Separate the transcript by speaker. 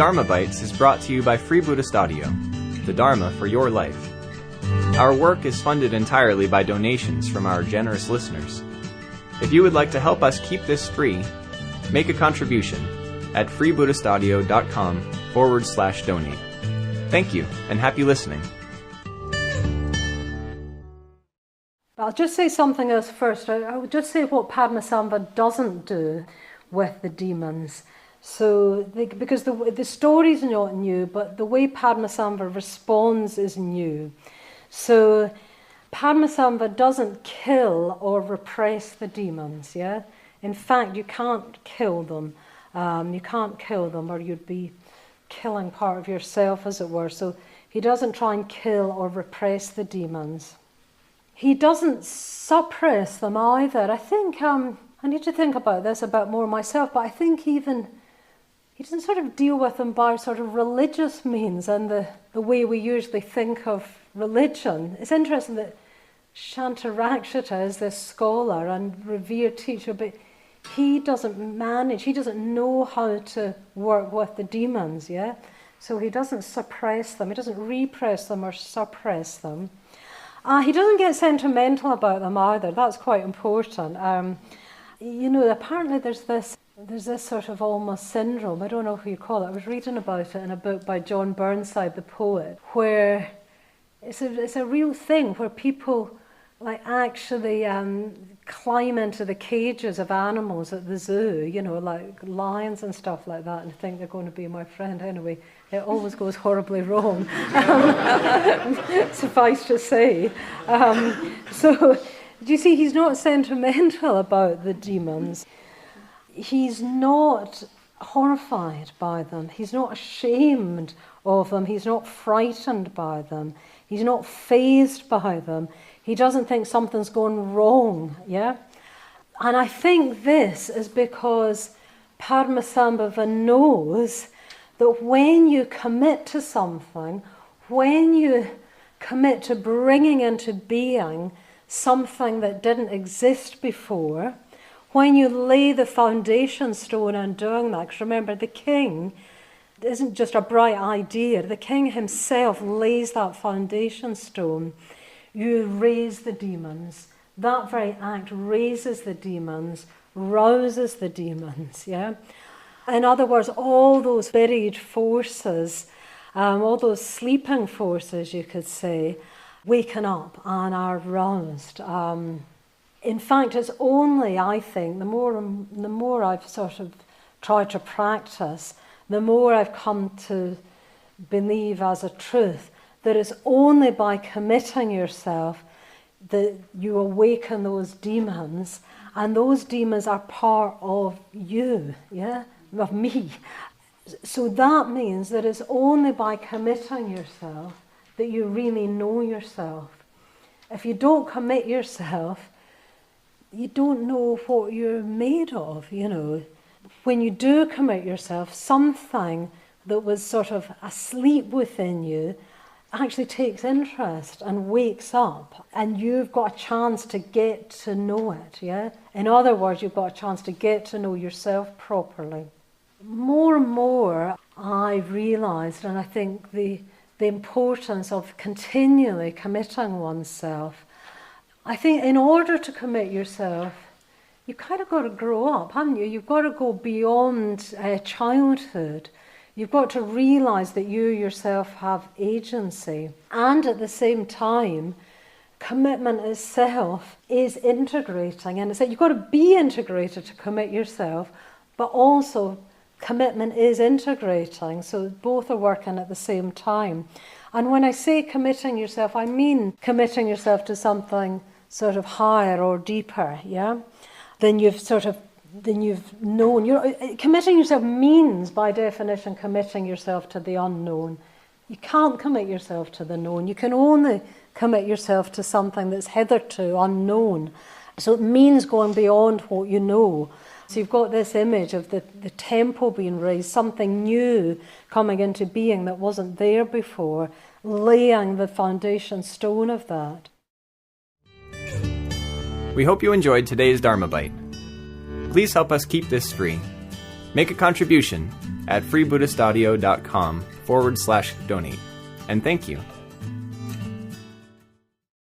Speaker 1: Dharma Bites is brought to you by Free Buddhist Audio, the Dharma for your life. Our work is funded entirely by donations from our generous listeners. If you would like to help us keep this free, make a contribution at freebuddhistaudio.com/donate. Thank you, and happy listening.
Speaker 2: I'll just say something else first. I would just say what Padmasambhava doesn't do with the demons. So, because the story's not new, but the way Padmasambhava responds is new. So, Padmasambhava doesn't kill or repress the demons, yeah? In fact, you can't kill them. You can't kill them, or you'd be killing part of yourself, as it were. So, he doesn't try and kill or repress the demons. He doesn't suppress them either. I think, I need to think about this a bit more myself, but I think even he doesn't sort of deal with them by sort of religious means and the way we usually think of religion. It's interesting that Shantarakshita is this scholar and revered teacher, but he doesn't know how to work with the demons, yeah? So he doesn't suppress them, he doesn't repress them or suppress them. He doesn't get sentimental about them either. That's quite important. Apparently there's this sort of almost syndrome. I don't know what you call it. I was reading about it in a book by John Burnside, the poet, where it's a real thing where people like actually climb into the cages of animals at the zoo, like lions and stuff like that, and think they're going to be my friend. Anyway, it always goes horribly wrong, suffice to say. So, do you see, he's not sentimental about the demons. He's not horrified by them. He's not ashamed of them. He's not frightened by them. He's not fazed by them. He doesn't think something's going wrong, yeah? And I think this is because Padmasambhava knows that when you commit to something, when you commit to bringing into being something that didn't exist before, when you lay the foundation stone in doing that, because remember, the king isn't just a bright idea, the king himself lays that foundation stone. You raise the demons. That very act raises the demons, rouses the demons, yeah? In other words, all those buried forces, all those sleeping forces, you could say, waken up and are roused. In fact, it's only, I think, the more I've sort of tried to practice, the more I've come to believe as a truth that it's only by committing yourself that you awaken those demons, and those demons are part of you, yeah, of me. So that means that it's only by committing yourself that you really know yourself. If you don't commit yourself, you don't know what you're made of, When you do commit yourself, something that was sort of asleep within you actually takes interest and wakes up, and you've got a chance to get to know it, yeah? In other words, you've got a chance to get to know yourself properly. More and more, I've realised, and I think the importance of continually committing oneself. I think in order to commit yourself, you've kind of got to grow up, haven't you? You've got to go beyond childhood. You've got to realise that you yourself have agency. And at the same time, commitment itself is integrating. And you've got to be integrated to commit yourself, but also commitment is integrating. So both are working at the same time. And when I say committing yourself, I mean committing yourself to something sort of higher or deeper, yeah? Then you've known. Committing yourself means, by definition, committing yourself to the unknown. You can't commit yourself to the known. You can only commit yourself to something that's hitherto unknown. So it means going beyond what you know. So you've got this image of the temple being raised, something new coming into being that wasn't there before, laying the foundation stone of that.
Speaker 1: We hope you enjoyed today's Dharma Bite. Please help us keep this free. Make a contribution at freebuddhistaudio.com/donate. And thank you.